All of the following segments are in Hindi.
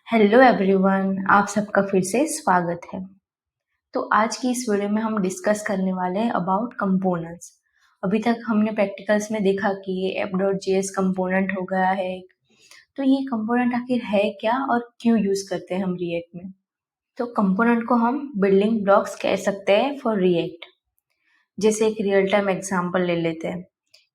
हेलो एवरीवन, आप सबका फिर से स्वागत है। तो आज की इस वीडियो में हम डिस्कस करने वाले हैं अबाउट कंपोनेंट्स। अभी तक हमने प्रैक्टिकल्स में देखा कि ये app.js कंपोनेंट हो गया है। तो ये कंपोनेंट आखिर है क्या और क्यों यूज करते हैं हम रिएक्ट में। तो कंपोनेंट को हम बिल्डिंग ब्लॉक्स कह सकते हैं फॉर रिएक्ट। जैसे एक रियल टाइम एग्जांपल ले लेते हैं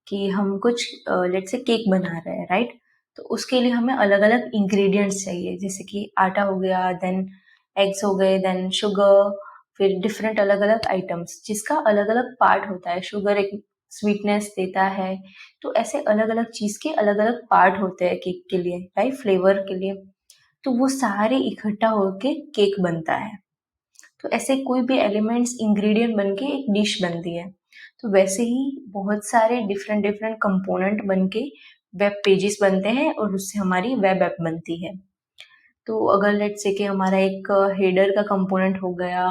कि हम कुछ लेट्स से केक बना रहे हैं, राइट। तो उसके लिए हमें अलग अलग इंग्रेडिएंट्स चाहिए, जैसे कि आटा हो गया, देन एग्स हो गए, देन शुगर, फिर डिफरेंट अलग अलग आइटम्स जिसका अलग अलग पार्ट होता है। शुगर एक स्वीटनेस देता है, तो ऐसे अलग अलग चीज के अलग अलग पार्ट होते हैं केक के लिए, राइट, फ्लेवर के लिए। तो वो सारे इकट्ठा होके केक बनता है। तो ऐसे कोई भी एलिमेंट्स इंग्रेडिएंट बन के एक डिश बनती है। तो वैसे ही बहुत सारे डिफरेंट डिफरेंट कंपोनेंट बन के वेब पेजेस बनते हैं और उससे हमारी वेब ऐप बनती है। तो अगर लेट्स से कि हमारा एक हेडर का कंपोनेंट हो गया,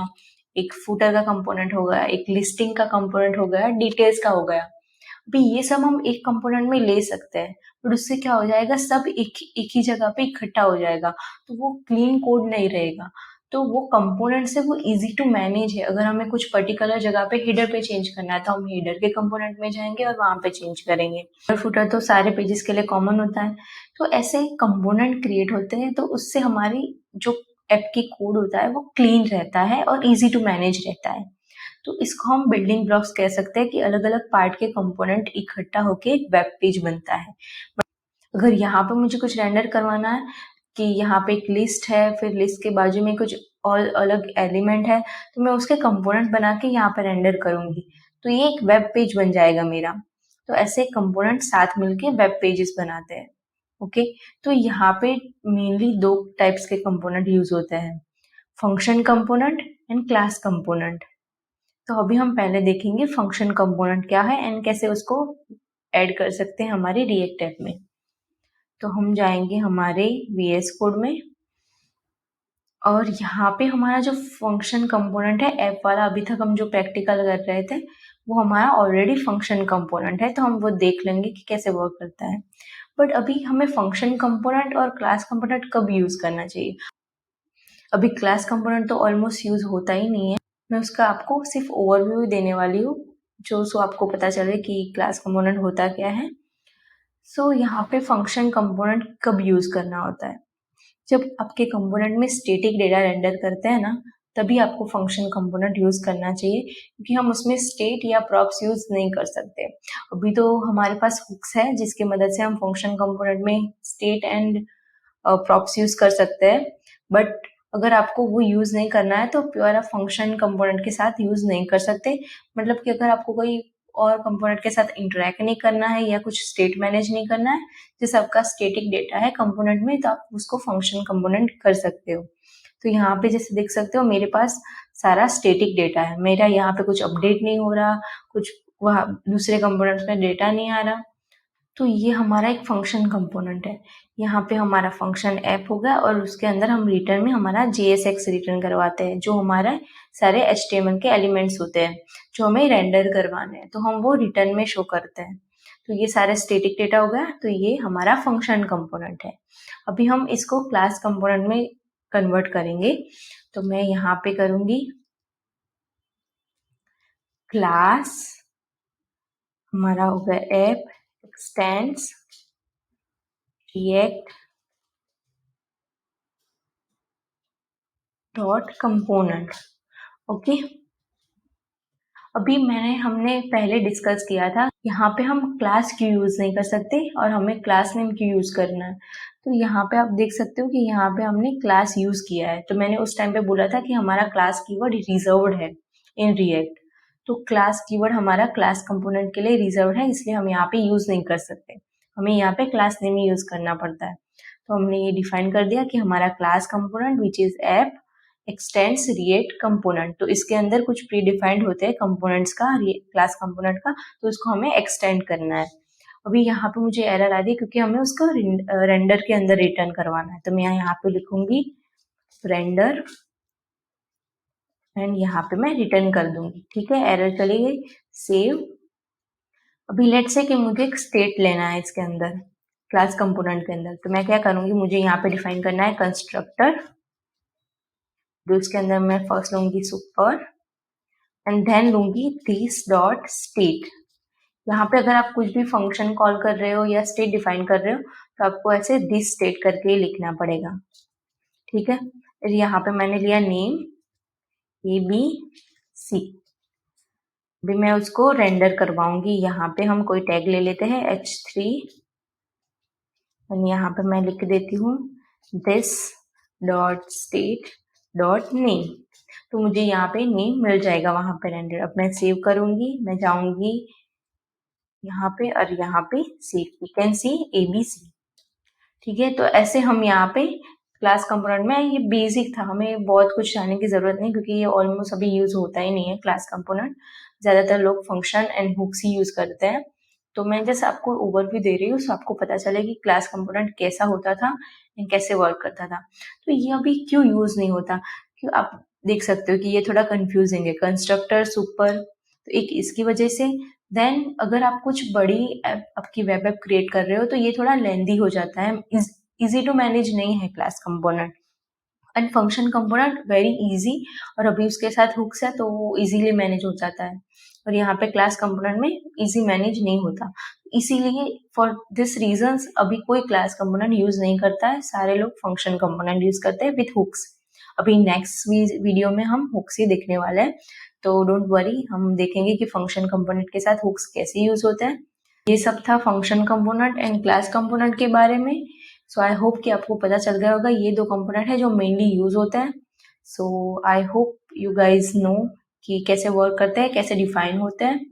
एक फुटर का कंपोनेंट हो गया, एक लिस्टिंग का कंपोनेंट हो गया, डिटेल्स का हो गया। अभी ये सब हम एक कंपोनेंट में ले सकते हैं, बट उससे क्या हो जाएगा, सब एक ही जगह पे इकट्ठा हो जाएगा। तो वो क्लीन कोड नहीं रहेगा। तो वो कंपोनेंट से वो इजी टू मैनेज है। अगर हमें कुछ पर्टिकुलर जगह पे हेडर पे चेंज करना है तो हम हेडर के कंपोनेंट में जाएंगे और वहां पे चेंज करेंगे। फुटर तो सारे पेजेस के लिए कॉमन होता है। तो ऐसे कंपोनेंट क्रिएट होते हैं, तो उससे हमारी जो ऐप की कोड होता है वो क्लीन रहता है और इजी टू मैनेज रहता है। तो इसको हम बिल्डिंग ब्लॉक्स कह सकते हैं कि अलग अलग पार्ट के कंपोनेंट इकट्ठा होके एक वेब पेज बनता है। अगर यहाँ पे मुझे कुछ रेंडर करवाना है कि यहाँ पे एक लिस्ट है, फिर लिस्ट के बाजू में कुछ और अलग एलिमेंट है, तो मैं उसके कंपोनेंट बना के यहाँ पे रेंडर करूंगी, तो ये एक वेब पेज बन जाएगा मेरा। तो ऐसे कंपोनेंट साथ मिलके वेब पेजेस बनाते हैं। ओके। तो यहाँ पे मेनली दो टाइप्स के कंपोनेंट यूज होते हैं, function component and class component. तो अभी हम पहले देखेंगे फंक्शन कंपोनेंट क्या है एंड कैसे उसको ऐड कर सकते हैं हमारे रिएक्ट ऐप में। तो हम जाएंगे हमारे VS कोड में, और यहाँ पे हमारा जो फंक्शन कंपोनेंट है ऐप वाला, अभी तक हम जो प्रैक्टिकल कर रहे थे वो हमारा ऑलरेडी फंक्शन कंपोनेंट है, तो हम वो देख लेंगे कि कैसे वर्क करता है। बट अभी हमें फंक्शन कंपोनेंट और क्लास कंपोनेंट कब यूज करना चाहिए। अभी क्लास कंपोनेंट तो ऑलमोस्ट यूज होता ही नहीं है। मैं उसका आपको सिर्फ ओवरव्यू देने वाली हूँ, जो सो आपको पता चले कि क्लास कंपोनेंट होता क्या है। सो यहाँ पे फंक्शन कंपोनेंट कब यूज करना होता है, जब आपके कंपोनेंट में स्टैटिक डेटा रेंडर करते हैं ना, तभी आपको फंक्शन कंपोनेंट यूज करना चाहिए, क्योंकि हम उसमें स्टेट या प्रॉप्स यूज नहीं कर सकते। अभी तो हमारे पास हुक्स है जिसकी मदद से हम फंक्शन कंपोनेंट में स्टेट एंड प्रॉप्स यूज कर सकते हैं। बट अगर आपको वो यूज नहीं करना है तो प्योर आप फंक्शन कंपोनेंट के साथ यूज नहीं कर सकते। मतलब कि अगर आपको कोई और कंपोनेंट के साथ इंटरेक्ट नहीं करना है या कुछ स्टेट मैनेज नहीं करना है, जैसे आपका स्टेटिक डेटा है कंपोनेंट में, तो आप उसको फंक्शन कंपोनेंट कर सकते हो। तो यहाँ पे जैसे देख सकते हो मेरे पास सारा स्टेटिक डेटा है, मेरा यहाँ पे कुछ अपडेट नहीं हो रहा, कुछ वहाँ दूसरे कंपोनेंट्स में डेटा नहीं आ रहा। तो ये हमारा एक फंक्शन कंपोनेंट है। यहाँ पे हमारा फंक्शन ऐप होगा और उसके अंदर हम रिटर्न में हमारा JSX रिटर्न करवाते हैं, जो हमारा सारे HTML के एलिमेंट्स होते हैं जो हमें रेंडर करवाने हैं, तो हम वो रिटर्न में शो करते हैं। तो ये सारे स्टैटिक डेटा हो गया, तो ये हमारा फंक्शन कंपोनेंट है। अभी हम इसको क्लास कंपोनेंट में कन्वर्ट करेंगे। तो मैं यहाँ पे करूंगी क्लास, हमारा हो गया app x tends react dot component. Okay. अभी हमने पहले डिस्कस किया था यहाँ पे हम क्लास क्यों यूज नहीं कर सकते और हमें क्लास नेम क्यों यूज करना है। तो यहाँ पे आप देख सकते हो कि यहाँ पे हमने क्लास यूज किया है। तो मैंने उस टाइम पे बोला था कि हमारा क्लास कीवर्ड रिजर्व्ड है इन रिएक्ट। तो क्लास कीवर्ड हमारा क्लास कंपोनेंट के लिए रिजर्व्ड है, इसलिए हम यहाँ पे यूज नहीं कर सकते। हमें यहाँ पे क्लास नेम ही यूज करना पड़ता है। तो हमने ये डिफाइन कर दिया कि हमारा class component which is app x tends react component. तो इसके अंदर कुछ प्री डिफाइंड होते हैं कंपोनेंट्स का, क्लास कंपोनेंट का, तो उसको हमें एक्सटेंड करना है। अभी यहाँ पे मुझे एरर आ रही है क्योंकि हमें उसको रेंडर के अंदर रिटर्न करवाना है। तो मैं यहाँ पे लिखूंगी रेंडर एंड यहाँ पे मैं रिटर्न कर दूंगी। ठीक है, एरर चली गई, सेव। अभी लेट्स से कि मुझे एक स्टेट लेना है इसके अंदर, क्लास कंपोनेंट के अंदर। तो मैं क्या करूँगी, मुझे यहाँ पे डिफाइन करना है कंस्ट्रक्टर, तो उसके अंदर मैं फर्स्ट लूँगी सुपर एंड देन लूँगी दिस डॉट स्टेट। यहाँ पे अगर आप कुछ भी फंक्शन कॉल कर रहे हो या स्टेट डिफाइन कर रहे हो तो आपको ऐसे दिस स्टेट करके लिखना पड़ेगा, ठीक है। फिर यहाँ पे मैंने लिया नेम ABC, अभी मैं उसको रेंडर करवाऊंगी। यहाँ पे हम कोई टैग ले लेते हैं H3 और यहाँ पे मैं लिख देती हूँ this dot state dot name, तो मुझे यहाँ पे नेम मिल जाएगा वहां पे रेंडर। अब मैं सेव करूंगी, मैं जाऊंगी यहाँ पे और यहाँ पे save, you can see ABC, ठीक है। तो ऐसे हम यहाँ पे क्लास कंपोनेंट में, ये बेसिक था, हमें बहुत कुछ जानने की जरूरत नहीं क्योंकि ये ऑलमोस्ट अभी यूज होता ही नहीं है क्लास कंपोनेंट, ज्यादातर लोग फंक्शन एंड हुक्स ही यूज करते हैं। तो मैं जैसे आपको ओवरव्यू दे रही हूँ सो आपको पता चले कि क्लास कंपोनेंट कैसा होता था एंड कैसे वर्क करता था। तो ये अभी क्यों यूज नहीं होता, क्यों, आप देख सकते हो कि ये थोड़ा कंफ्यूजिंग है, कंस्ट्रक्टर सुपर, तो एक इसकी वजह से। देन अगर आप कुछ बड़ी आपकी वेब ऐप क्रिएट कर रहे हो तो ये थोड़ा लेंदी हो जाता है, इजी टू मैनेज नहीं है class component. And function component very easy, और अभी उसके साथ हुक्स है तो वो इजीली मैनेज हो जाता है, और यहाँ पे क्लास कंपोनेंट में इजी मैनेज नहीं होता। इसीलिए फॉर दिस रीजंस अभी कोई क्लास कंपोनेंट यूज नहीं करता है, सारे लोग फंक्शन कंपोनेंट यूज करते हैं विथ हुक्स। अभी नेक्स्ट वीडियो में हम हुक्स ही देखने वाले हैं, तो डोंट वरी, हम देखेंगे कि फंक्शन कंपोनेंट के साथ हुक्स कैसे यूज होते हैं। ये सब था function component and class component के बारे में। सो आई होप कि आपको पता चल गया होगा, ये दो कंपोनेंट है जो मेनली यूज होते हैं। So I hope you guys know कि कैसे वर्क करते हैं, कैसे डिफाइन होते हैं।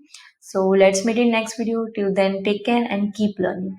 So let's meet in next video, till then take care and keep learning.